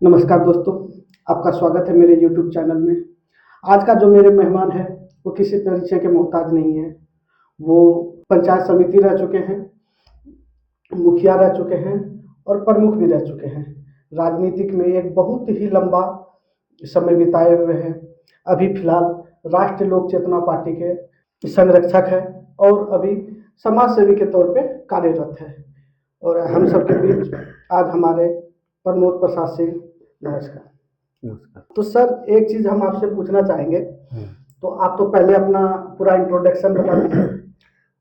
नमस्कार दोस्तों, आपका स्वागत है मेरे यूट्यूब चैनल में। आज का जो मेरे मेहमान हैं, वो किसी परिचय के मोहताज नहीं है। वो पंचायत समिति रह चुके हैं, मुखिया रह चुके हैं और प्रमुख भी रह चुके हैं। राजनीतिक में एक बहुत ही लंबा समय बिताए हुए हैं। अभी फिलहाल राष्ट्रीय लोक चेतना पार्टी के संरक्षक हैं और अभी समाज सेवी के तौर पे कार्यरत है। और हम सबके बीच आज हमारे प्रमोद प्रसाद सिंह। नमस्कार। नमस्कार। तो सर, एक चीज़ हम आपसे पूछना चाहेंगे, तो आप तो पहले अपना पूरा इंट्रोडक्शन बता दीजिए।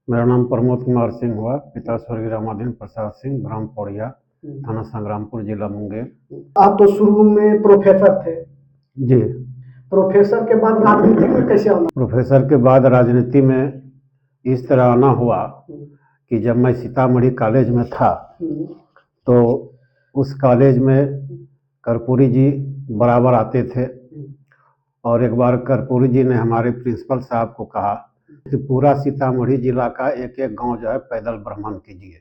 मेरा नाम प्रमोद कुमार सिंह हुआ, पिता स्वर्गीय रामाधीन प्रसाद सिंह, ग्राम पौड़िया, थाना संग्रामपुर, जिला मुंगेर। आप तो शुरू में प्रोफेसर थे। जी। प्रोफेसर के बाद राजनीति में कैसे आना? प्रोफेसर के बाद राजनीति में इस तरह आना हुआ कि जब मैं सीतामढ़ी कॉलेज में था तो उस कॉलेज में कर्पूरी जी बराबर आते थे और एक बार कर्पूरी जी ने हमारे प्रिंसिपल साहब को कहा कि पूरा सीतामढ़ी जिला का एक एक गांव जो है पैदल भ्रमण कीजिए।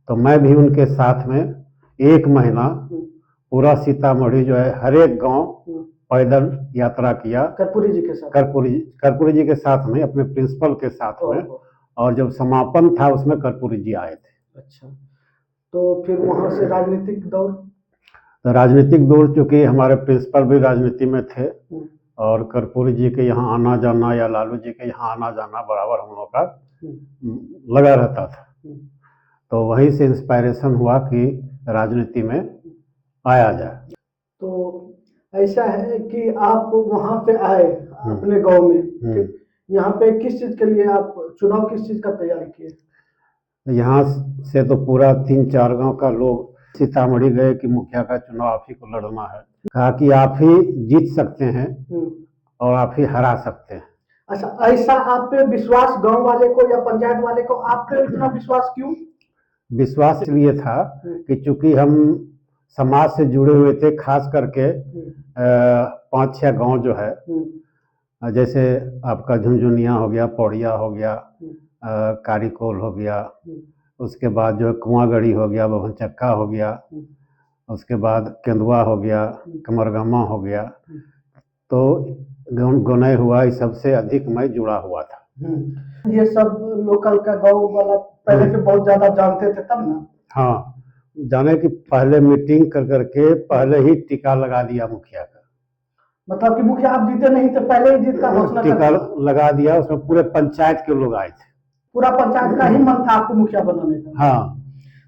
तो मैं भी उनके साथ में एक महीना पूरा सीतामढ़ी जो है हर एक गांव पैदल यात्रा किया। कर्पूरी जी के साथ? कर्पूरी जी के साथ में, अपने प्रिंसिपल के साथ में। और जब समापन था उसमें कर्पूरी जी आए थे। अच्छा, तो फिर वहाँ से राजनीतिक दौर? तो राजनीतिक दौर, चूँकि हमारे प्रिंसिपल भी राजनीति में थे और कर्पूरी जी के यहाँ आना जाना या लालू जी के यहाँ आना जाना बराबर हम लोग का लगा रहता था। तो वहीं से इंस्पायरेशन हुआ कि राजनीति में आया जाए। तो ऐसा है कि आप वहाँ पे आए अपने गांव में, यहाँ पे किस चीज़ के लिए आप चुनाव, किस चीज़ का तैयारी किए? यहाँ से तो पूरा 3-4 गांव का लोग सीतामढ़ी गए कि मुखिया का चुनाव आप ही को लड़ना है। कहा कि आप ही जीत सकते हैं और आप ही हरा सकते हैं। अच्छा, ऐसा आप पे विश्वास गांव वाले को या पंचायत वाले को आप पे इतना विश्वास क्यों? विश्वास इसलिए था कि चूंकि हम समाज से जुड़े हुए थे, खास करके 5-6 गांव जो है, जैसे आपका झुनझुनिया हो गया, पौड़िया हो गया, कारीकोल हो गया, उसके बाद जो है कुआंगढ़ी हो गया, बभनचक्का हो गया, उसके बाद केंदुआ हो गया, कमरगमा हो गया। तो गोनई हुआ, इस सबसे अधिक मैं जुड़ा हुआ था। ये सब लोकल का गांव वाला पहले से बहुत ज्यादा जानते थे तब ना? हाँ, जाने कि पहले मीटिंग कर करके पहले ही टीका लगा दिया मुखिया का। मतलब कि मुखिया आप जीते नहीं थे, पहले ही जीत का घोषणा टीका लगा दिया। उसमें पूरे पंचायत के लोग आए थे। पूरा पंचायत का ही मन था आपको मुखिया बनाने का? हाँ।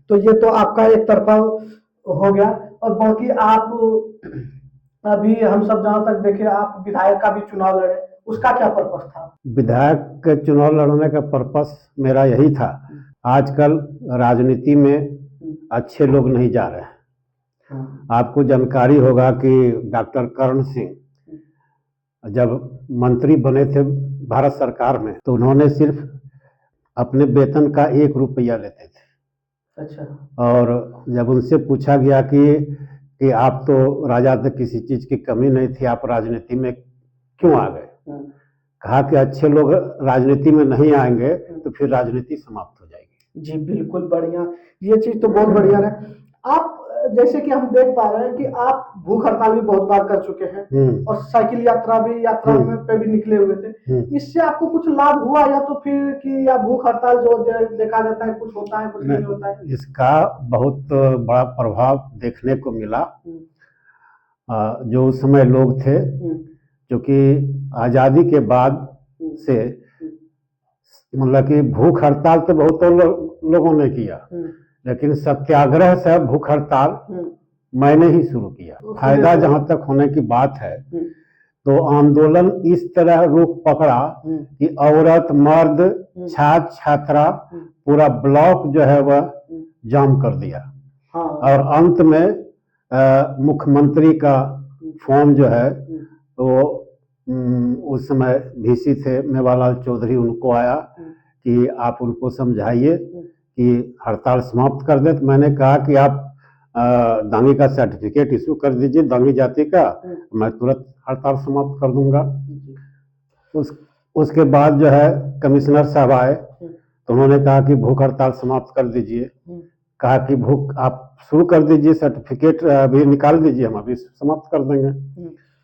तो ये तो आपका एक तरफा हो गया। और बाकी आप अभी हम सब जहाँ तक देखे, आप विधायक का भी चुनाव लड़े, उसका क्या पर्पस था? विधायक के चुनाव लड़ने का पर्पस मेरा यही था। आजकल राजनीति में अच्छे लोग नहीं जा रहे हैं। आपको जानकारी होगा कि डॉक्टर कर्ण सिंह जब मंत्री बने थे भारत सरकार में, तो उन्होंने सिर्फ अपने वेतन का 1 रुपया लेते थे। अच्छा। और जब उनसे पूछा गया कि आप तो राजा थे, किसी चीज की कमी नहीं थी, आप राजनीति में क्यों आ गए? कहा कि अच्छे लोग राजनीति में नहीं आएंगे तो फिर राजनीति समाप्त हो जाएगी। जी बिल्कुल, बढ़िया। ये चीज तो बहुत बढ़िया है। आप जैसे कि हम देख पा रहे हैं कि आप भूख हड़ताल भी बहुत बार कर चुके हैं और साइकिल यात्रा में पे भी निकले हुए थे। इससे आपको कुछ लाभ हुआ या तो फिर कि या भूख हड़ताल जो देखा जाता है, कुछ होता है कुछ नहीं होता है? इसका बहुत बड़ा प्रभाव देखने को मिला। जो उस समय लोग थे, क्योंकि आज़ादी के बाद से मतलब कि भूख हड़ताल तो बहुत लोगों ने किया, लेकिन सत्याग्रह से भूख हड़ताल मैंने ही शुरू किया। फायदा जहां तक होने की बात है, तो आंदोलन इस तरह रुख पकड़ा कि औरत, मर्द, छात्र, छात्रा, पूरा ब्लॉक जो है वह जाम कर दिया। और अंत में मुख्यमंत्री का फोन जो है, तो उस समय VC थे मेवालाल चौधरी, उनको आया कि आप उनको समझाइए कि हड़ताल समाप्त कर दे। तो मैंने कहा कि आप दांगी का सर्टिफिकेट इशू कर दीजिए, दांगी जाति का, मैं तुरंत हड़ताल समाप्त कर दूंगा। उसके बाद जो है कमिश्नर साहब आए तो उन्होंने कहा कि भूख हड़ताल समाप्त कर दीजिए। कहा कि भूख आप शुरू कर दीजिए, सर्टिफिकेट अभी निकाल दीजिए, हम अभी समाप्त कर देंगे।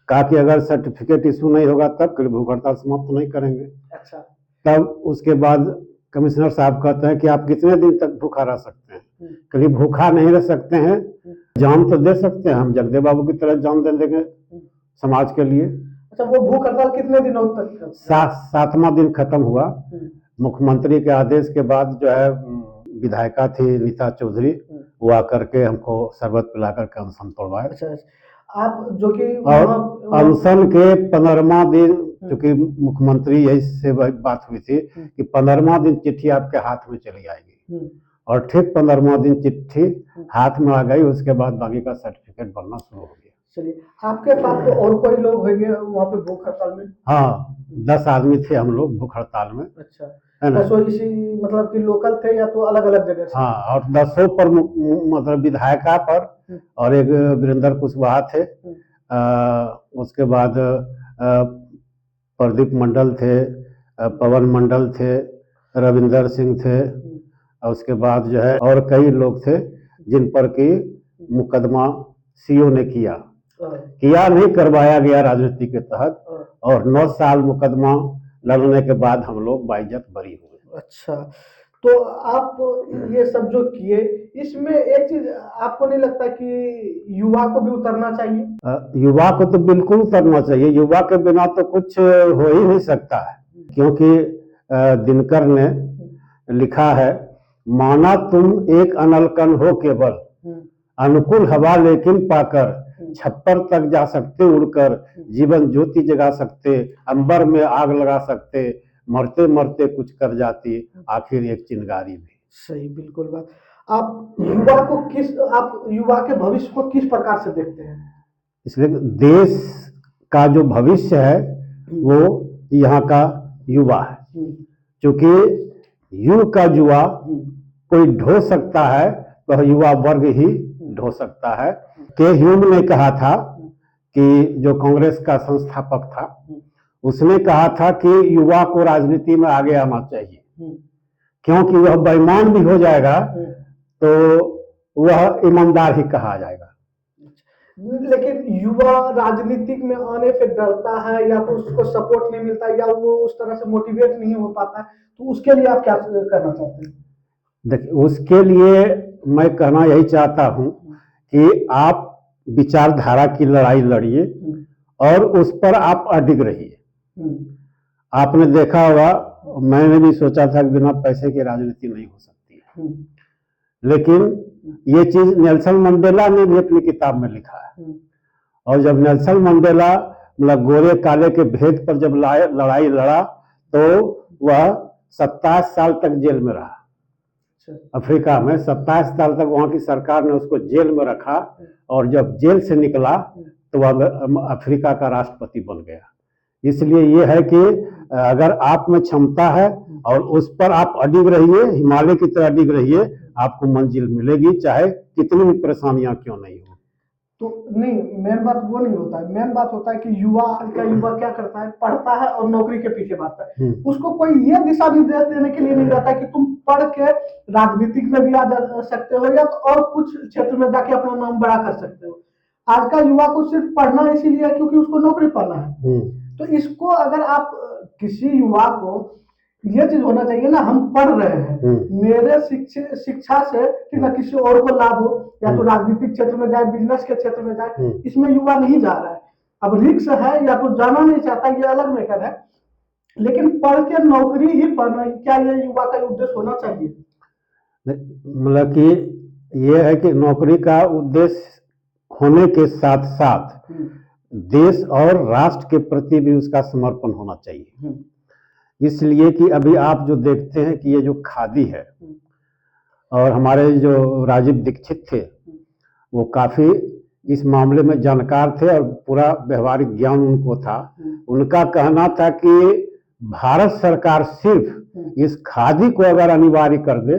कहा कि अगर सर्टिफिकेट इशू नहीं होगा तब के लिए भूख हड़ताल समाप्त नहीं करेंगे। अच्छा। तब उसके बाद कमिश्नर साहब कहते हैं कि आप कितने दिन तक भूखा रह सकते हैं? कभी भूखा नहीं रह सकते हैं, जान तो दे सकते हैं, हम जगदेव बाबू की तरह जान दे देंगे समाज के लिए। अच्छा, वो भूख हड़ताल कितने दिनों तक? 7वां दिन खत्म हुआ। मुख्यमंत्री के आदेश के बाद जो है विधायिका थी नीता चौधरी, वो आकर के हमको शरबत पिला करके अनशन तोड़वाए। अच्छा, आप जो कि और अनशन के 15वां दिन, क्योंकि मुख्यमंत्री यही से बात हुई थी कि 15वां दिन चिट्ठी आपके हाथ में चली आएगी, और ठीक 15वां दिन चिट्ठी हाथ में आ गई। उसके बाद बाकी का सर्टिफिकेट बनना शुरू हो गया। चलिए, आपके साथ तो और कोई लोग होंगे वहाँ पे भूख हड़ताल में? हाँ, 10 आदमी थे हम लोग भूख हड़ताल में। अच्छा, है ना? तो इसी मतलब कि लोकल थे या तो अलग अलग जगह से? हाँ, और 10 पर मतलब विधायिका पर और एक वीरेंद्र कुशवाहा थे। उसके बाद प्रदीप मंडल थे, पवन मंडल थे, रविंदर सिंह थे, और उसके बाद जो है और कई लोग थे जिन पर कि मुकदमा सीओ ने किया नहीं, करवाया गया राजनीति के तहत, और 9 साल मुकदमा लड़ने के बाद हम लोग बाइज्जत बरी हुए। अच्छा, तो आप ये सब जो किए, इसमें एक चीज आपको नहीं लगता कि युवा को भी उतरना चाहिए? युवा को तो बिल्कुल उतरना चाहिए, युवा के बिना तो कुछ हो ही नहीं सकता है। क्योंकि दिनकर ने लिखा है, माना तुम एक अनलकन हो केवल, अनुकूल हवा लेकिन पाकर, छप्पर तक जा सकते उड़कर, जीवन ज्योति जगा सकते, अंबर में आग लगा सकते, मरते मरते कुछ कर जाती आखिर एक चिंगारी भी। सही, बिल्कुल बात। आप युवा के भविष्य को किस प्रकार से देखते हैं? इसलिए देश का जो भविष्य है वो यहाँ का युवा है। क्योंकि युग का युवा कोई ढो सकता है तो युवा वर्ग ही ढो सकता है। के ह्यूम ने कहा था कि जो कांग्रेस का संस्थापक था, उसने कहा था कि युवा को राजनीति में आगे आना चाहिए, क्योंकि वह बेईमान भी हो जाएगा तो वह ईमानदार ही कहा जाएगा। लेकिन युवा राजनीतिक में आने से डरता है, या तो उसको सपोर्ट नहीं मिलता, या वो उस तरह से मोटिवेट नहीं हो पाता है, तो उसके लिए आप क्या करना चाहते हैं? देखिए, उसके लिए मैं कहना यही चाहता हूं कि आप विचारधारा की लड़ाई लड़िए और उस पर आप अडिग रहिए। आपने देखा होगा, मैंने भी सोचा था कि बिना पैसे की राजनीति नहीं हो सकती है, लेकिन ये चीज नेल्सन मंडेला ने भी अपनी किताब में लिखा है। और जब नेल्सन मंडेला मतलब गोरे काले के भेद पर जब लड़ाई लड़ा तो वह 27 साल तक जेल में रहा। अफ्रीका में 27 साल तक वहां की सरकार ने उसको जेल में रखा, और जब जेल से निकला तो वह अफ्रीका का राष्ट्रपति बन गया। इसलिए ये है कि अगर आप में क्षमता है और उस पर आप अडिग रहिए, हिमालय की तरह अडिग रहिए, आपको मंजिल मिलेगी, चाहे कितनी भी परेशानियां क्यों नहीं हो। तो नहीं, मेन बात वो नहीं होता है। मेन बात होता है कि आज का युवा क्या करता है, पढ़ता है और नौकरी के पीछे भागता है। उसको कोई ये दिशा निर्देश देने के लिए नहीं रहता कि तुम पढ़ के राजनीतिक में भी आ जा सकते हो, या तो और कुछ क्षेत्र में जाके अपना नाम बड़ा कर सकते हो। आज का युवा को सिर्फ पढ़ना इसीलिए है क्योंकि उसको नौकरी पाना है। तो इसको अगर आप किसी युवा को ये चीज होना चाहिए ना, हम पढ़ रहे हैं, मेरे शिक्षा से ठीक है किसी और को लाभ हो, या तो राजनीतिक क्षेत्र में जाए, बिजनेस के क्षेत्र में जाए, इसमें युवा नहीं जा रहा है। अब रिक्स है या तो जाना नहीं चाहता, ये अलग मैटर है, लेकिन पढ़ के नौकरी ही पाना, क्या ये युवा का उद्देश्य होना चाहिए? मतलब कि ये है कि नौकरी का उद्देश्य होने के साथ साथ देश और राष्ट्र के प्रति भी उसका समर्पण होना चाहिए। इसलिए कि अभी आप जो देखते हैं कि ये जो खादी है, और हमारे जो राजीव दीक्षित थे वो काफी इस मामले में जानकार थे और पूरा व्यवहारिक ज्ञान उनको था। उनका कहना था कि भारत सरकार सिर्फ इस खादी को अगर अनिवार्य कर दे,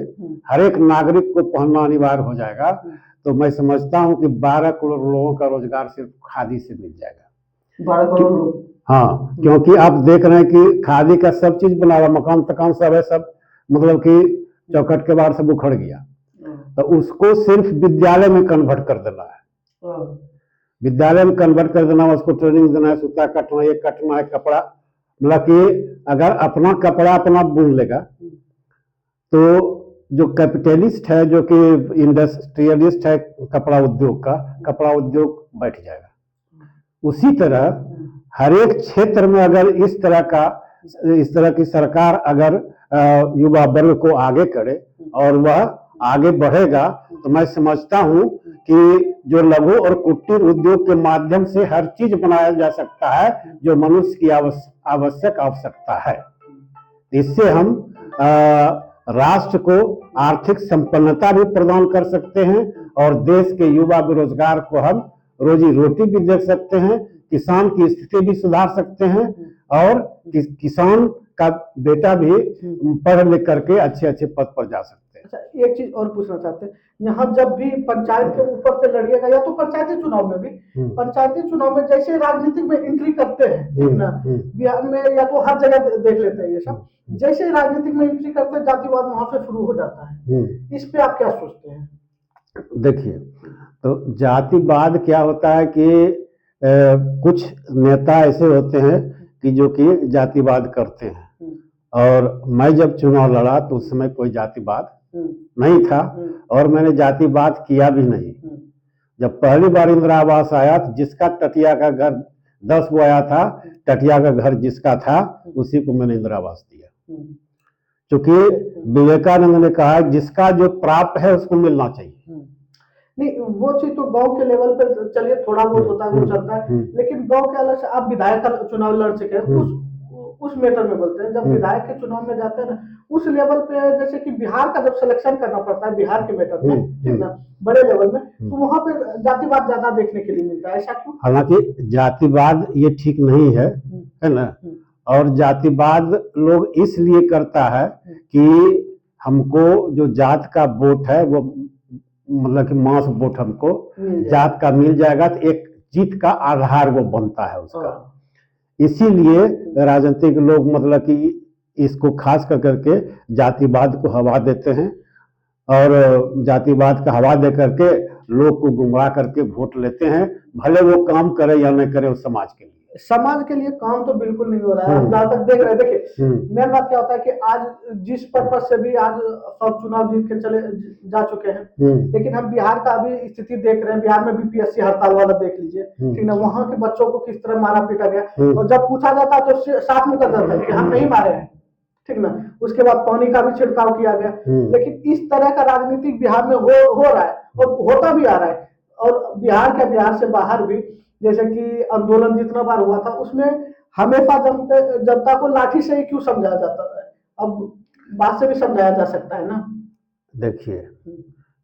हर एक नागरिक को पहनना अनिवार्य हो जाएगा, तो मैं समझता हूं कि 12 करोड़ लोगों का रोजगार सिर्फ खादी से मिल जाएगा। 12 करोड़ लोग? हाँ, क्योंकि आप देख रहे हैं कि खादी का सब चीज बना हुआ, मकान तकान सब है, सब मतलब कि चौखट के बाहर सब उखड़ गया। तो उसको सिर्फ विद्यालय में कन्वर्ट कर देना है। विद्यालय में कन्वर्ट कर देना, उसको ट्रेनिंग देना है, सूता कटना, ये कटना है, कपड़ा, मतलब कि अगर अपना कपड़ा अपना बुन लेगा तो जो कैपिटलिस्ट है, जो कि इंडस्ट्रियलिस्ट है कपड़ा उद्योग का, कपड़ा उद्योग बैठ जाएगा। उसी तरह हर एक क्षेत्र में अगर इस तरह की सरकार अगर युवा वर्ग को आगे करे और वह आगे बढ़ेगा, तो मैं समझता हूं कि जो लघु और कुटीर उद्योग के माध्यम से हर चीज बनाया जा सकता है जो मनुष्य की आवश्यक आवश्यकता है। इससे हम राष्ट्र को आर्थिक संपन्नता भी प्रदान कर सकते हैं और देश के युवा बेरोजगार को हम रोजी रोटी भी दे सकते हैं, किसान की स्थिति भी सुधार सकते हैं और किसान का बेटा भी पढ़ लिख करके अच्छे अच्छे पद पर जा सकते हैं। अच्छा, एक चीज और पूछना चाहते हैं, यहाँ जब भी पंचायत के ऊपर से लड़िएगा या तो पंचायती चुनाव में भी, पंचायती चुनाव में जैसे राजनीतिक में एंट्री करते हैं, ठीक ना, बिहार में या तो हर जगह देख लेते हैं ये सब, जैसे राजनीतिक में एंट्री करते हैं जातिवाद वहां से शुरू हो जाता है। इस पे आप क्या सोचते हैं? देखिए, तो जातिवाद क्या होता है कि कुछ नेता ऐसे होते हैं कि जो कि जातिवाद करते हैं, और मैं जब चुनाव लड़ा तो उस समय कोई जातिवाद नहीं था और मैंने जातिवाद किया भी नहीं। जब पहली बार इंदिरा आवास आया तो जिसका टटिया का घर 10 गो आया था, टटिया का घर जिसका था उसी को मैंने इंदिरा आवास दिया, क्योंकि विवेकानंद ने कहा जिसका जो प्राप्त है उसको मिलना चाहिए। नहीं, वो चीज तो गांव के लेवल पे चलिए थोड़ा बहुत होता है, वो चलता है, लेकिन गांव के अलग से आप विधायक का चुनाव लड़ सके उस मैटर में बोलते हैं। जब विधायक के चुनाव में जाते हैं ना, उस लेवल पे जैसे कि बिहार का जब सिलेक्शन करना पड़ता है बिहार के मैटर में, ठीक ना, बड़े लेवल में, तो वहां पे जातिवाद ज्यादा देखने के लिए मिलता है। ऐसा क्यों? हालांकि जातिवाद ये ठीक नहीं है ना, और जातिवाद लोग इसलिए करता है कि हमको जो जात का वोट है वो मतलब कि मास वोट हमको जात का मिल जाएगा, तो एक जीत का आधार वो बनता है उसका। इसीलिए राजनीतिक लोग मतलब कि इसको खास करके जातिवाद को हवा देते हैं और जातिवाद का हवा दे करके लोग को गुमराह करके वोट लेते हैं, भले वो काम करे या नहीं करे उस समाज के लिए। समाज के लिए काम तो बिल्कुल नहीं हो रहा है। हम जहाँ तक देख रहे हैं, देखिए मेन बात क्या होता है कि आज जिस पर्पज से भी आज सब चुनाव जीत के चले जा चुके हैं, लेकिन हम बिहार का अभी स्थिति देख रहे हैं। बिहार में बीपीएससी हड़ताल वाला देख लीजिए, ठीक ना, वहां के बच्चों को किस तरह मारा पीटा गया, और जब पूछा जाता तो साफ मुकर जाता है कि हम नहीं मारे हैं, ठीक ना। उसके बाद पानी का भी छिड़काव किया गया, लेकिन इस तरह का राजनीतिक बिहार में हो रहा है और होता भी आ रहा है। और बिहार से बाहर भी जैसे कि आंदोलन जितना बार हुआ था उसमें हमेशा जनता को लाठी से ही क्यों समझाया जाता है, अब बात से भी समझाया जा सकता है ना। देखिए,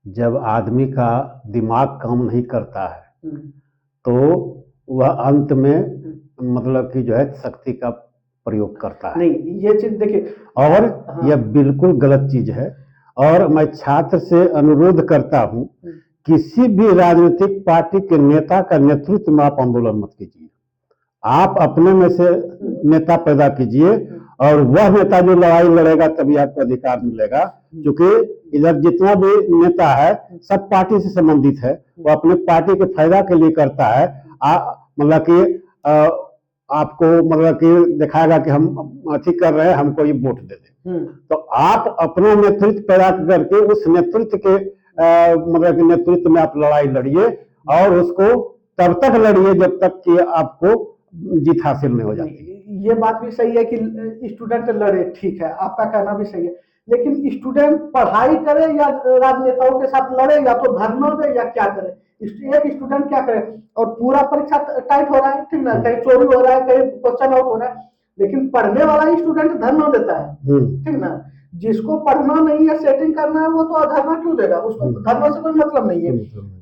जब आदमी का दिमाग काम नहीं करता है तो वह अंत में मतलब कि जो है शक्ति का प्रयोग करता है। नहीं, ये चीज देखिए, और यह बिल्कुल गलत चीज है। और मैं छात्र से अनुरोध करता हूं, किसी भी राजनीतिक पार्टी के नेता का नेतृत्व में आप आंदोलन मत कीजिए। आप अपने में से नेता पैदा कीजिए और वह नेता जो लड़ाई लड़ेगा तभी आपको अधिकार मिलेगा। क्योंकि इधर जितना भी नेता है सब पार्टी से संबंधित है, वो अपने पार्टी के फायदा के लिए करता है। मतलब कि आपको मतलब कि दिखाएगा कि हम अथी कर रहे हैं, हमको ये वोट दे दे। तो आप अपना नेतृत्व पैदा करके उस नेतृत्व के मतलब कि नेतृत्व में आप लड़ाई लड़िए और उसको तब तक लड़िए जब तक कि आपको जीत हासिल नहीं हो जाती। ये बात भी सही है कि स्टूडेंट लड़े, ठीक है, आपका कहना भी सही है, लेकिन स्टूडेंट पढ़ाई करे या राजनेताओं के साथ लड़े या तो धरना दे या क्या करे, एक स्टूडेंट क्या करे, और पूरा परीक्षा टाइट हो रहा है, ठीक ना, कहीं चोरी हो रहा है, कहीं क्वेश्चन आउट हो रहा है, लेकिन पढ़ने वाला ही स्टूडेंट धरना देता है, ठीक ना। जिसको पढ़ना नहीं है, सेटिंग करना है, वो तो धरना क्यों देगा, उसको धरना से कोई मतलब नहीं है।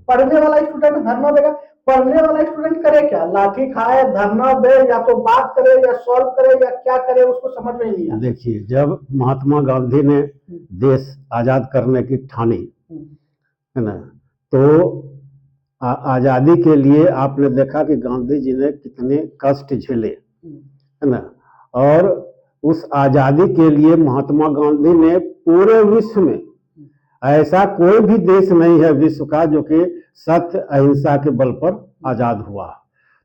पढ़ने वाला स्टूडेंट धरना देगा, पढ़ने वाला स्टूडेंट करे क्या, लाठी खाए, धरना दे, या तो बात करे या सॉल्व करे या क्या करे, उसको समझ में नहीं आता। देखिए, जब महात्मा गांधी ने देश आजाद करने की ठानी है ना, तो आजादी के लिए आपने देखा कि गांधी जी ने कितने कष्ट झेले, है ना। और उस आजादी के लिए महात्मा गांधी ने पूरे विश्व में ऐसा कोई भी देश नहीं है विश्व का जो कि सत्य अहिंसा के बल पर आजाद हुआ।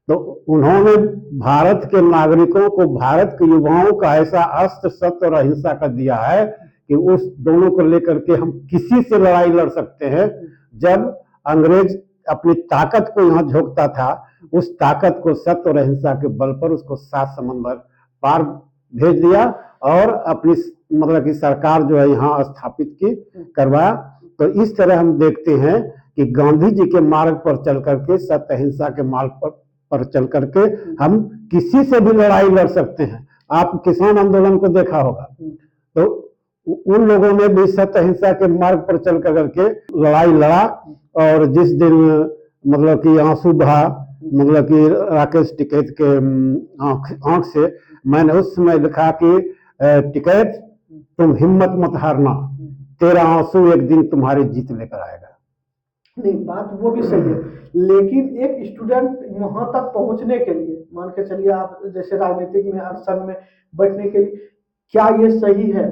तो उन्होंने भारत के नागरिकों को, भारत के युवाओं का ऐसा अस्त्र सत्य और अहिंसा का दिया है कि उस दोनों को लेकर के हम किसी से लड़ाई लड़ सकते हैं। जब अंग्रेज अपनी ताकत को यहाँ झोंकता था, उस ताकत को सत्य और अहिंसा के बल पर उसको 7 समंदर पार भेज दिया और अपनी मतलब कि सरकार जो है यहाँ स्थापित की, करवाया। तो इस तरह हम देखते हैं कि गांधी जी के मार्ग पर चल करके, सत्य अहिंसा के मार्ग पर चल करके हम किसी से भी लड़ाई लड़ सकते हैं। आप किसान आंदोलन को देखा होगा, तो उन लोगों ने भी सत्य अहिंसा के मार्ग पर चल करके लड़ाई लड़ा। और जिस दिन मतलब कि आंसू बहा, मतलब कि राकेश टिकैत के आंख से, मैंने उस समय लिखा कि टिकैत तुम हिम्मत मत हारना, तेरा आंसू एक दिन तुम्हारी जीत लेकर आएगा। नहीं, बात वो भी सही है, लेकिन एक स्टूडेंट वहां तक पहुंचने के लिए, मान के चलिए आप जैसे राजनीतिक में संघ में बैठने के लिए, क्या ये सही है?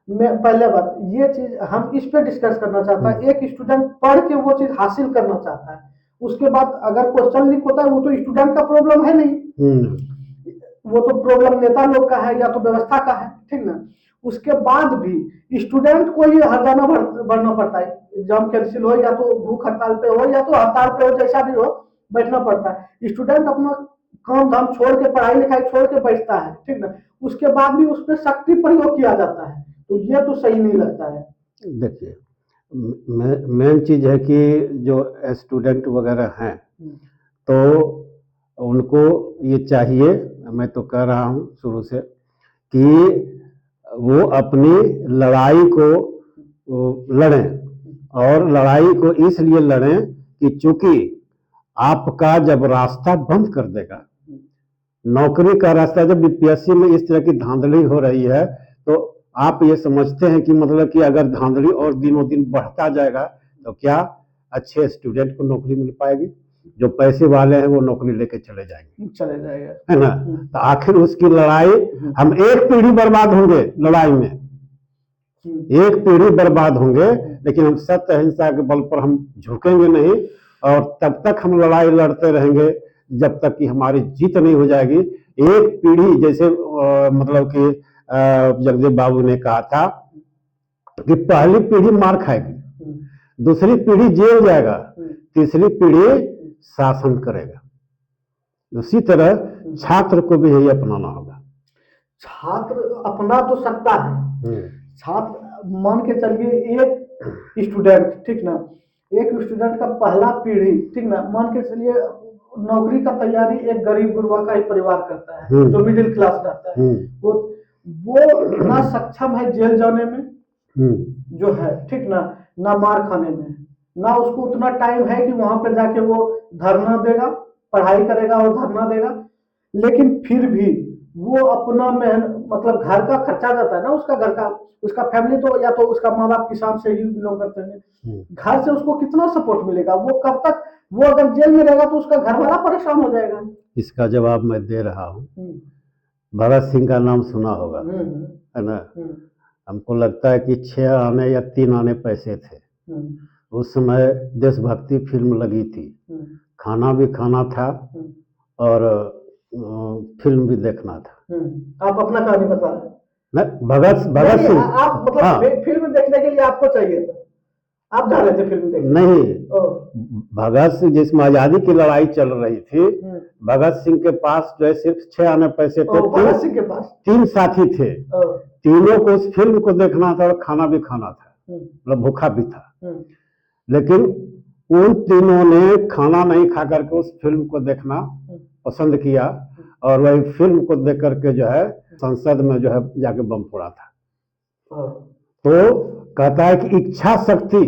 मैं पहले बात ये चीज हम इस पे डिस्कस करना चाहता है। एक स्टूडेंट पढ़ के वो चीज हासिल करना चाहता है, उसके बाद अगर क्वेश्चन लीक होता है वो तो स्टूडेंट का प्रॉब्लम है नहीं, वो तो प्रॉब्लम नेता लोग का है या तो व्यवस्था का है, ठीक ना। उसके बाद भी स्टूडेंट को ही हरजाना भरना पड़ता है, एग्जाम कैंसिल हो या तो भूख हड़ताल पे हो या तो हड़ताल पे हो, जैसा भी हो बैठना पड़ता है। स्टूडेंट अपना काम धाम छोड़ के, पढ़ाई लिखाई छोड़ के बैठता है, ठीक ना। उसके बाद भी उस पर शक्ति प्रयोग किया जाता है, तो ये तो सही नहीं लगता है। देखिए, मेन चीज है कि जो स्टूडेंट वगैरह हैं, तो उनको ये चाहिए, मैं तो कह रहा हूँ शुरू से, कि वो अपनी लड़ाई को लड़ें। और लड़ाई को इसलिए लड़ें कि चूंकि आपका जब रास्ता बंद कर देगा, नौकरी का रास्ता, जब बीपीएससी में इस तरह की धांधली हो रही है, तो आप ये समझते हैं कि मतलब कि अगर धांधली और दिनों दिन बढ़ता जाएगा तो क्या अच्छे स्टूडेंट को नौकरी मिल पाएगी? जो पैसे वाले हैं वो नौकरी लेके चले जाएंगे, है ना। तो आखिर उसकी लड़ाई, हम एक पीढ़ी बर्बाद होंगे लड़ाई में, एक पीढ़ी बर्बाद होंगे, लेकिन हम सत्य अहिंसा के बल पर हम झुकेंगे नहीं। और तब तक हम लड़ाई लड़ते रहेंगे जब तक कि हमारी जीत नहीं हो जाएगी। एक पीढ़ी, जैसे मतलब कि जगदीप बाबू ने कहा था कि पहली पीढ़ी मार खाएगी, दूसरी पीढ़ी जेल जाएगा, तीसरी पीढ़ी शासन करेगा। उसी तरह छात्र को भी यही अपनाना होगा। छात्र अपना तो सकता है, छात्र मान के चलिए एक स्टूडेंट, ठीक ना, एक स्टूडेंट का पहला पीढ़ी, ठीक ना, मान के चलिए नौकरी का तैयारी एक गरीब गुरबा का ही परिवार करता है, जो मिडिल क्लास रहता है, वो ना सक्षम है जेल जाने में, जो है, ठीक ना मार खाने में, ना उसको उतना टाइम है कि वहां पर जाके वो धरना देगा, पढ़ाई करेगा और धरना देगा। लेकिन फिर भी वो अपना मतलब घर का खर्चा जाता है ना, उसका घर का, उसका फैमिली तो, या तो उसका माँ बाप किसान से ही बिलोंग करते हैं, घर से उसको कितना सपोर्ट मिलेगा? वो कब तक, वो अगर जेल में रहेगा तो उसका घर वाला परेशान हो जाएगा। इसका जवाब मैं दे रहा हूँ। भगत सिंह का नाम सुना होगा, है ना। हमको लगता है कि 6 आने या 3 आने पैसे थे। उस समय देशभक्ति फिल्म लगी थी, खाना भी खाना था और फिल्म भी देखना था। आप अपना कहानी बता रहे हैं? भगत सिंह, आप मतलब हाँ, फिल्म देखने के लिए आपको चाहिए था, आप जा रहे थे फिल्म देखने? नहीं, भगत सिंह, जिसमें आजादी की लड़ाई चल रही थी, भगत सिंह के पास जो है सिर्फ 6 आने पैसे थे। भगत सिंह के पास 3 साथी थे, तीनों को उस फिल्म को देखना था और खाना भी खाना था, मतलब भूखा भी था। लेकिन उन तीनों ने खाना नहीं खा करके उस फिल्म को देखना पसंद किया, और वही फिल्म को देख करके जो है संसद में जो है जाके बम फोड़ा था। तो कहता है कि इच्छा शक्ति,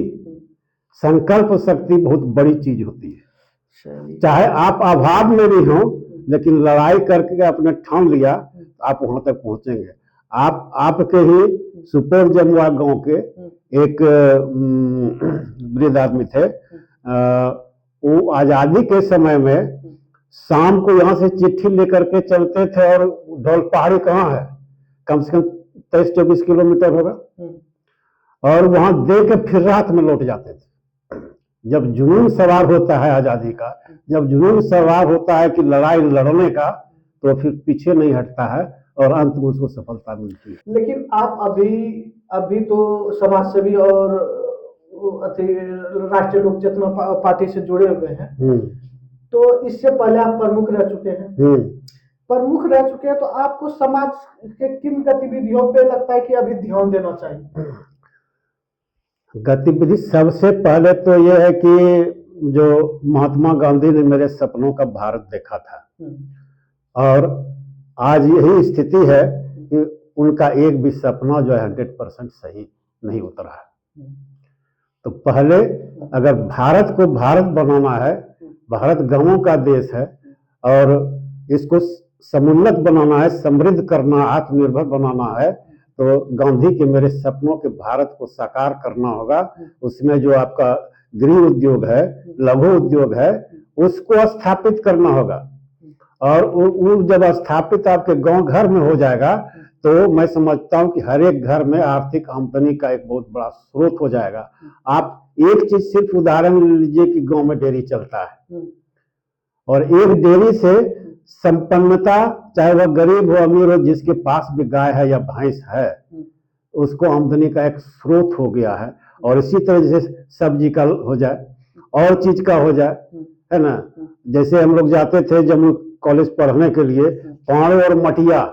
संकल्प शक्ति बहुत बड़ी चीज होती है। चाहे आप अभाव में भी हो, लेकिन लड़ाई करके आपने ठान लिया, आप वहां तक पहुंचेंगे। आपके ही सुपोर जमुआ गांव के एक वृद्ध आदमी थे, वो आजादी के समय में शाम को यहाँ से चिट्ठी लेकर के चलते थे, और ढोल पहाड़ी कहाँ है, कम से कम 23-24 किलोमीटर होगा। और वहां दे के फिर रात में लौट जाते थे। जब जुनून सवार होता है आजादी का, जब जुनून सवार होता है कि लड़ाई लड़ने का, तो फिर पीछे नहीं हटता है और अंत में उसको सफलता मिलती है। लेकिन आप अभी अभी तो समाज सेवी और राष्ट्रीय लोक चेतना पार्टी से जुड़े हुए हैं, तो इससे पहले आप प्रमुख रह चुके हैं। प्रमुख रह चुके हैं तो आपको समाज के किन गतिविधियों पे लगता है कि अभी ध्यान देना चाहिए? गतिविधि सबसे पहले तो यह है कि जो महात्मा गांधी ने मेरे सपनों का भारत देखा था, और आज यही स्थिति है कि उनका एक भी सपना जो है 100% सही नहीं उतरा है। तो पहले अगर भारत को भारत बनाना है, भारत गांवों का देश है और इसको समुन्नत बनाना है, समृद्ध करना, आत्मनिर्भर बनाना है, तो गांधी के मेरे सपनों के भारत को साकार करना होगा। उसमें जो आपका गृह उद्योग है, लघु उद्योग है, उसको स्थापित करना होगा। और वो जब स्थापित आपके गांव घर में हो जाएगा तो मैं समझता हूं कि हर एक घर में आर्थिक आमदनी का एक बहुत बड़ा स्रोत हो जाएगा। आप एक चीज सिर्फ उदाहरण लीजिए कि गांव में डेयरी चलता है, और एक डेयरी से संपन्नता, चाहे वह गरीब हो अमीर हो, जिसके पास भी गाय है या भैंस है, उसको आमदनी का एक स्रोत हो गया है। और इसी तरह जैसे सब्जी का हो जाए और चीज का हो जाए, है ना। जैसे हम लोग जाते थे जम्मू कॉलेज पढ़ने के लिए, पाड़े और मटिया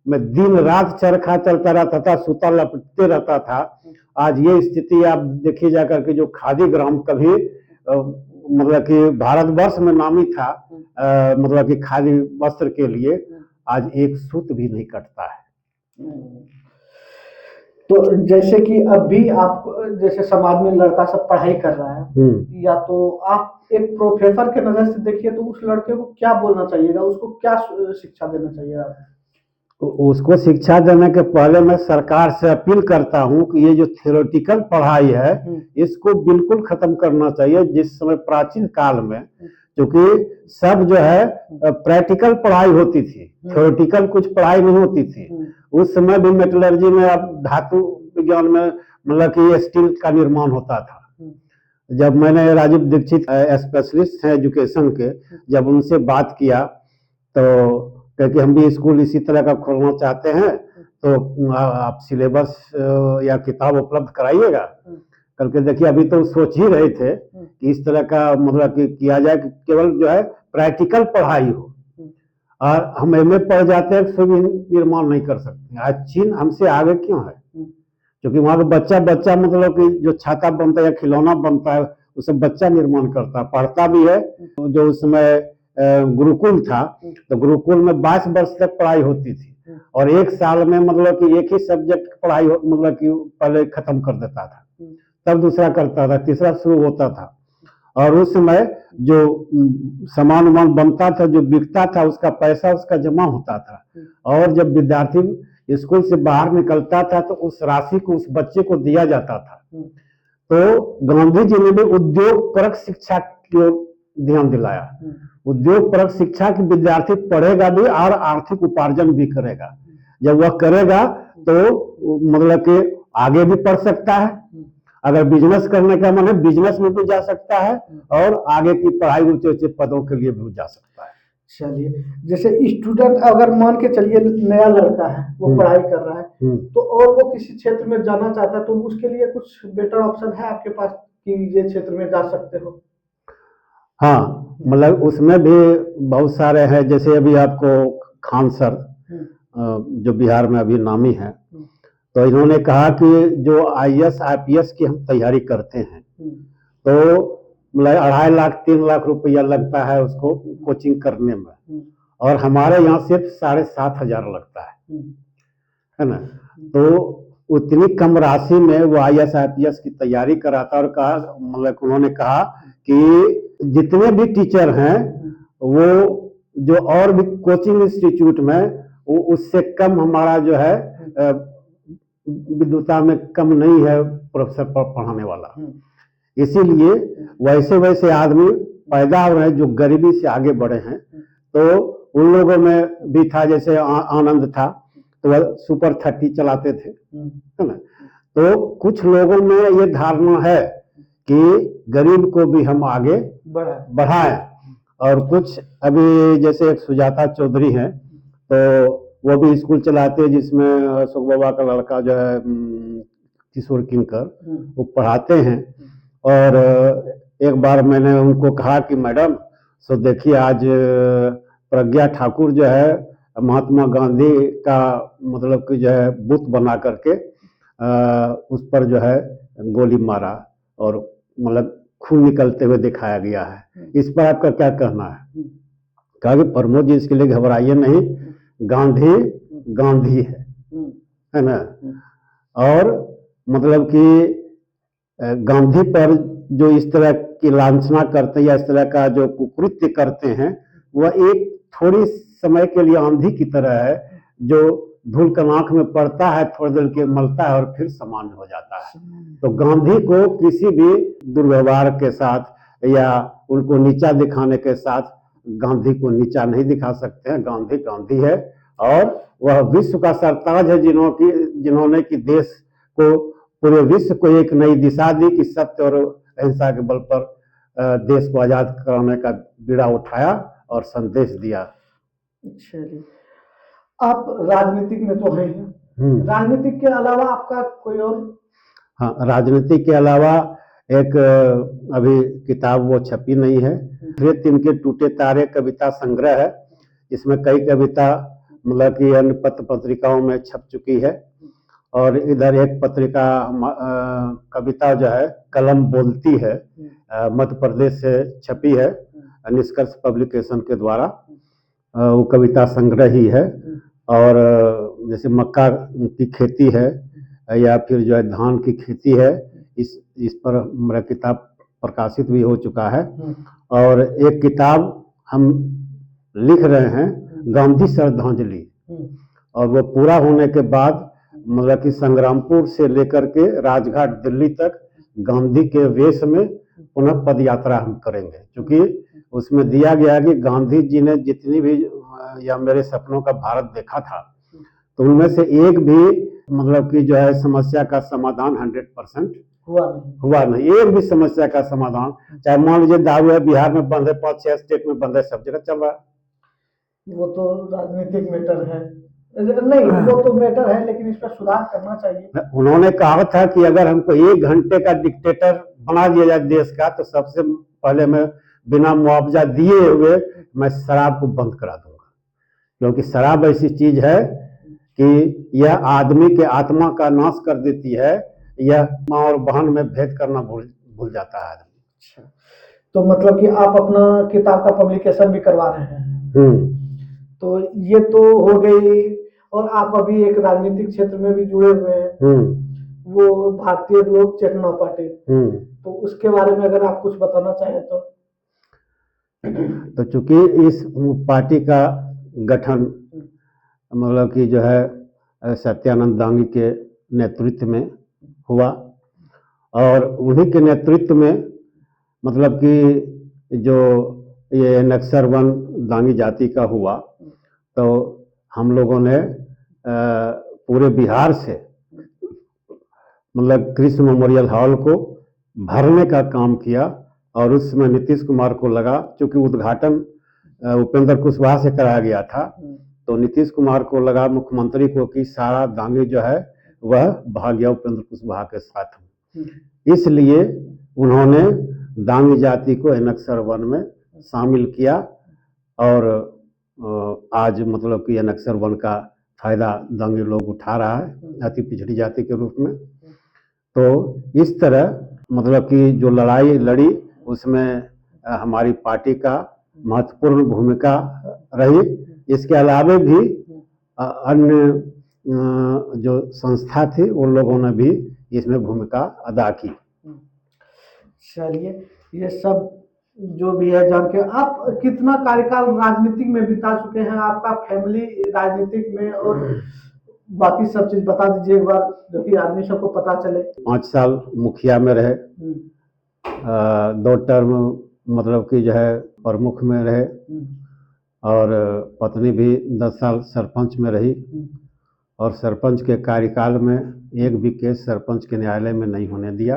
में दिन रात चरखा चलता रहता था, सूता लपटते रहता था। आज ये स्थिति आप देखिए जाकर के, जो खादी ग्राम कभी मतलब कि भारतवर्ष में नामी था, मतलब कि खादी वस्त्र के लिए, आज एक सूत भी नहीं कटता है। तो जैसे कि अभी आप जैसे समाज में लड़का सब पढ़ाई कर रहा है, या तो आप एक प्रोफेसर के नजर से देखिए तो उस लड़के को क्या बोलना चाहिएगा, उसको क्या शिक्षा देना चाहिए आप? उसको शिक्षा देने के पहले मैं सरकार से अपील करता हूं कि ये जो थियोरेटिकल पढ़ाई है इसको बिल्कुल खत्म करना चाहिए। जिस समय प्राचीन काल में, क्योंकि सब जो है प्रैक्टिकल पढ़ाई होती थी, थियोरेटिकल कुछ पढ़ाई नहीं होती थी। उस समय भी मेटलर्जी में, अब धातु विज्ञान में, मतलब कि स्टील का निर्माण होता था। जब मैंने राजीव दीक्षित स्पेशलिस्ट है एजुकेशन के, जब उनसे बात किया तो क्योंकि हम भी स्कूल इसी तरह का खोलना चाहते हैं, तो आप सिलेबस या किताब उपलब्ध कराइएगा। करके देखिए, अभी तो सोच ही रहे थे कि इस तरह का मतलब कि किया जाए कि केवल जो है प्रैक्टिकल पढ़ाई हो। और हम एमए पढ़ जाते हैं तो भी निर्माण नहीं कर सकते। आज चीन हमसे आगे क्यों है? क्योंकि वहां का बच्चा मतलब कि जो छाता बनता है या खिलौना बनता है, उसे बच्चा निर्माण करता है, पढ़ता भी है। जो उस समय गुरुकुल था, तो गुरुकुल में 22 वर्ष तक पढ़ाई होती थी, और एक साल में मतलब कि एक ही सब्जेक्ट पढ़ाई मतलब कि पहले खत्म कर देता था, तब दूसरा करता था, तीसरा शुरू होता था। और उस समय जो सामान वामान बनता था, जो बिकता था, उसका पैसा उसका जमा होता था। और जब विद्यार्थी स्कूल से बाहर निकलता था तो उस राशि को उस बच्चे को दिया जाता था। तो गांधी जी ने भी उद्योग परक शिक्षा की ओर ध्यान दिलाया। उद्योग परक शिक्षा की विद्यार्थी पढ़ेगा भी और आर्थिक उपार्जन भी करेगा। जब वह करेगा तो मतलब कि आगे भी पढ़ सकता है, अगर बिजनेस करने का मन है बिजनेस में भी जा सकता है, और आगे की पढ़ाई ऊंचे पदों के लिए भी जा सकता है। चलिए, जैसे स्टूडेंट अगर मान के चलिए नया लड़का है, वो पढ़ाई कर रहा है, तो और वो किसी क्षेत्र में जाना चाहता है, तो उसके लिए कुछ बेटर ऑप्शन है आपके पास कि ये क्षेत्र में जा सकते हो? हाँ, मतलब उसमें भी बहुत सारे हैं। जैसे अभी आपको खान सर, जो बिहार में अभी नामी है, तो इन्होंने कहा कि जो आईएएस आईपीएस की हम तैयारी करते हैं, तो मतलब 2.5 लाख 3 लाख रुपया लगता है उसको कोचिंग करने में, और हमारे यहाँ सिर्फ 7,500 लगता है ना। तो उतनी कम राशि में वो आईएएस आईपीएस की तैयारी कराता, और कहा मतलब उन्होंने कहा कि जितने भी टीचर हैं वो जो और भी कोचिंग इंस्टीट्यूट में, वो उससे कम हमारा जो है विद्वता में कम नहीं है प्रोफेसर पढ़ाने वाला। इसीलिए वैसे वैसे आदमी पैदा हो रहे हैं जो गरीबी से आगे बढ़े हैं। तो उन लोगों में भी था, जैसे आनंद था, तो वह सुपर 30 चलाते थे, है ना। तो कुछ लोगों में ये धारणा है कि गरीब को भी हम आगे बढ़ाएं, और कुछ अभी जैसे एक सुजाता चौधरी हैं, तो वो भी स्कूल चलाते हैं जिसमें अशोक बाबा का लड़का जो है किशोर किंकर, वो पढ़ाते हैं। और एक बार मैंने उनको कहा कि मैडम, सो देखिए आज प्रज्ञा ठाकुर जो है महात्मा गांधी का मतलब कि जो है बुत बना करके उस पर जो है गोली मारा और मतलब खून निकलते हुए दिखाया गया है, इस पर आपका क्या कहना है? कहा कि प्रमोद जी इसके लिए घबराइए नहीं, गांधी गांधी है ना। और मतलब कि गांधी पर जो इस तरह की लांछना करते हैं या इस तरह का जो कुकृत्य करते हैं, वह एक थोड़ी समय के लिए आंधी की तरह है जो धूल का आंख में पड़ता है, थोड़ी देर के मलता है और फिर सामान्य हो जाता है। तो गांधी को किसी भी दुर्व्यवहार के साथ या उनको नीचा दिखाने के साथ गांधी को नीचा नहीं दिखा सकते हैं। गांधी गांधी है और वह विश्व का सरताज है जिन्होंने कि देश को, पूरे विश्व को एक नई दिशा दी कि सत्य और अहिंसा के बल पर देश को आजाद कराने का बीड़ा उठाया और संदेश दिया। चलिए, आप राजनीतिक में तो हैं ही, राजनीतिक के अलावा आपका कोई और? हाँ, राजनीति के अलावा एक अभी किताब वो छपी नहीं है, तिनके टूटे तारे कविता संग्रह है। इसमें कई कविता मतलब कि अन्य पत्र पत्रिकाओं में छप चुकी है। और इधर एक पत्रिका कविता जो है कलम बोलती है, मध्य प्रदेश से छपी है, निष्कर्ष पब्लिकेशन के द्वारा। वो कविता संग्रह ही है। और जैसे मक्का की खेती है या फिर जो है धान की खेती है, इस पर मेरा किताब प्रकाशित भी हो चुका है। और एक किताब हम लिख रहे हैं, गांधी श्रद्धांजलि, और वो पूरा होने के बाद मतलब कि संग्रामपुर से लेकर के राजघाट दिल्ली तक गांधी के वेश में पुनः पद यात्रा हम करेंगे। क्योंकि उसमें दिया गया कि गांधी जी ने जितनी भी या मेरे सपनों का भारत देखा था, तो उनमें से एक भी मतलब कि जो है समस्या का समाधान 100% हुआ नहीं। एक भी समस्या का समाधान, चाहे मान लीजिए दारू है बिहार में बंद है, 5-6 स्टेट में बंद है, सब जगह चल रहा है। वो तो राजनीतिक मैटर है, नहीं वो तो मैटर है, लेकिन इस पर सुधार करना चाहिए। उन्होंने कहा था कि अगर हमको 1 घंटे का डिक्टेटर बना दिया जाए देश का, तो सबसे पहले मैं बिना मुआवजा दिए हुए मैं शराब को बंद करा दूंगा। क्योंकि शराब ऐसी चीज है कि यह आदमी के आत्मा का नाश कर देती है, यह माँ और बहन में भेद करना भूल जाता है आदमी। तो मतलब कि आप अपना किताब का पब्लिकेशन भी करवा रहे हैं? तो ये तो हो गई, और आप अभी एक राजनीतिक क्षेत्र में भी जुड़े हुए हैं, वो भारतीय लोक चेतना पार्टी, तो उसके बारे में अगर आप कुछ बताना चाहें तो? तो चूंकि इस पार्टी का गठन मतलब कि जो है सत्यानंद दांगी के नेतृत्व में हुआ, और उन्हीं के नेतृत्व में मतलब कि जो ये नक्सर वन दांगी जाति का हुआ, तो हम लोगों ने पूरे बिहार से मतलब कृष्ण मेमोरियल हॉल को भरने का काम किया। और उस समय नीतीश कुमार को लगा, क्योंकि उद्घाटन उपेंद्र कुशवाहा से कराया गया था, तो नीतीश कुमार को लगा मुख्यमंत्री को कि सारा दांगी जो है वह भाग गया उपेंद्र कुशवाहा के साथ। इसलिए उन्होंने दांगी जाति को नक्सर वन में शामिल किया, और आज मतलब कि नक्सर वन का फायदा दांगी लोग उठा रहा है अति पिछड़ी जाति के रूप में। तो इस तरह मतलब कि जो लड़ाई लड़ी उसमें हमारी पार्टी का महत्वपूर्ण भूमिका रही। इसके अलावा भी अन्य जो संस्था थी उन लोगों ने भी इसमें भूमिका अदा की। चलिए, ये सब जो भी है जान के, आप कितना कार्यकाल राजनीतिक में बिता चुके हैं, आपका फैमिली राजनीतिक में, और बाकी सब चीज बता दीजिए एक बार, जो कि आदमी सबको पता चले। 5 साल मुखिया में रहे, 2 टर्म मतलब कि जो है प्रमुख में रहे, और पत्नी भी 10 साल सरपंच में रही, और सरपंच के कार्यकाल में एक भी केस सरपंच के न्यायालय में नहीं होने दिया,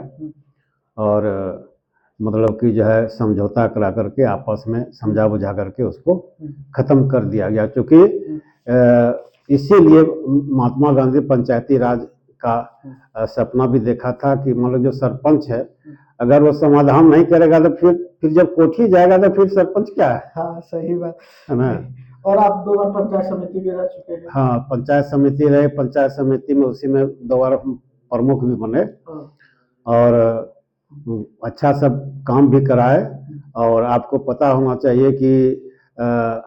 और मतलब कि जो है समझौता करा करके आपस में समझा बुझा करके उसको ख़त्म कर दिया गया। क्योंकि इसीलिए महात्मा गांधी पंचायती राज का सपना भी देखा था कि मतलब जो सरपंच है अगर वो समाधान नहीं करेगा तो फिर जब कोठी जाएगा तो फिर सरपंच क्या है। हाँ, सही बात है ना। और आप 2 बार पंचायत समिति भी रह चुके हैं। हाँ, पंचायत समिति रहे, पंचायत समिति में उसी में 2 बार प्रमुख भी बने, और अच्छा सब काम भी कराए। और आपको पता होना चाहिए कि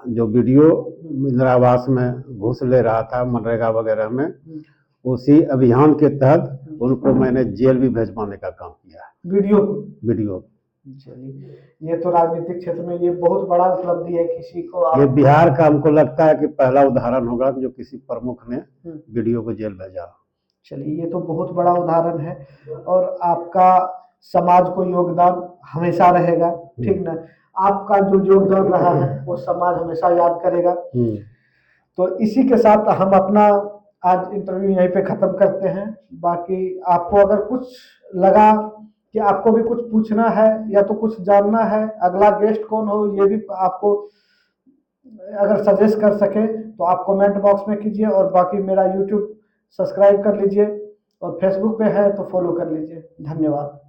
जो वीडियो इंदिरा आवास में घूस ले रहा था मनरेगा वगैरह में, उसी अभियान के तहत उनको मैंने जेल भी भेजवाने का काम किया। वीडियो चलिए, ये तो राजनीतिक क्षेत्र में ये बहुत बड़ा उपलब्धि है किसी को। ये बिहार का हमको लगता है कि पहला उदाहरण होगा कि जो किसी प्रमुख ने वीडियो को जेल भेजा। चलिए, ये तो बहुत बड़ा उदाहरण है, और आपका समाज को योगदान हमेशा रहेगा, ठीक ना। आपका जो योगदान रहा है वो समाज हमेशा याद करेगा। तो इसी के साथ हम अपना आज इंटरव्यू यहीं पे ख़त्म करते हैं। बाकी आपको अगर कुछ लगा कि आपको भी कुछ पूछना है या तो कुछ जानना है, अगला गेस्ट कौन हो ये भी आपको अगर सजेस्ट कर सके तो आप कमेंट बॉक्स में कीजिए। और बाकी मेरा यूट्यूब सब्सक्राइब कर लीजिए, और फेसबुक पे है तो फॉलो कर लीजिए। धन्यवाद।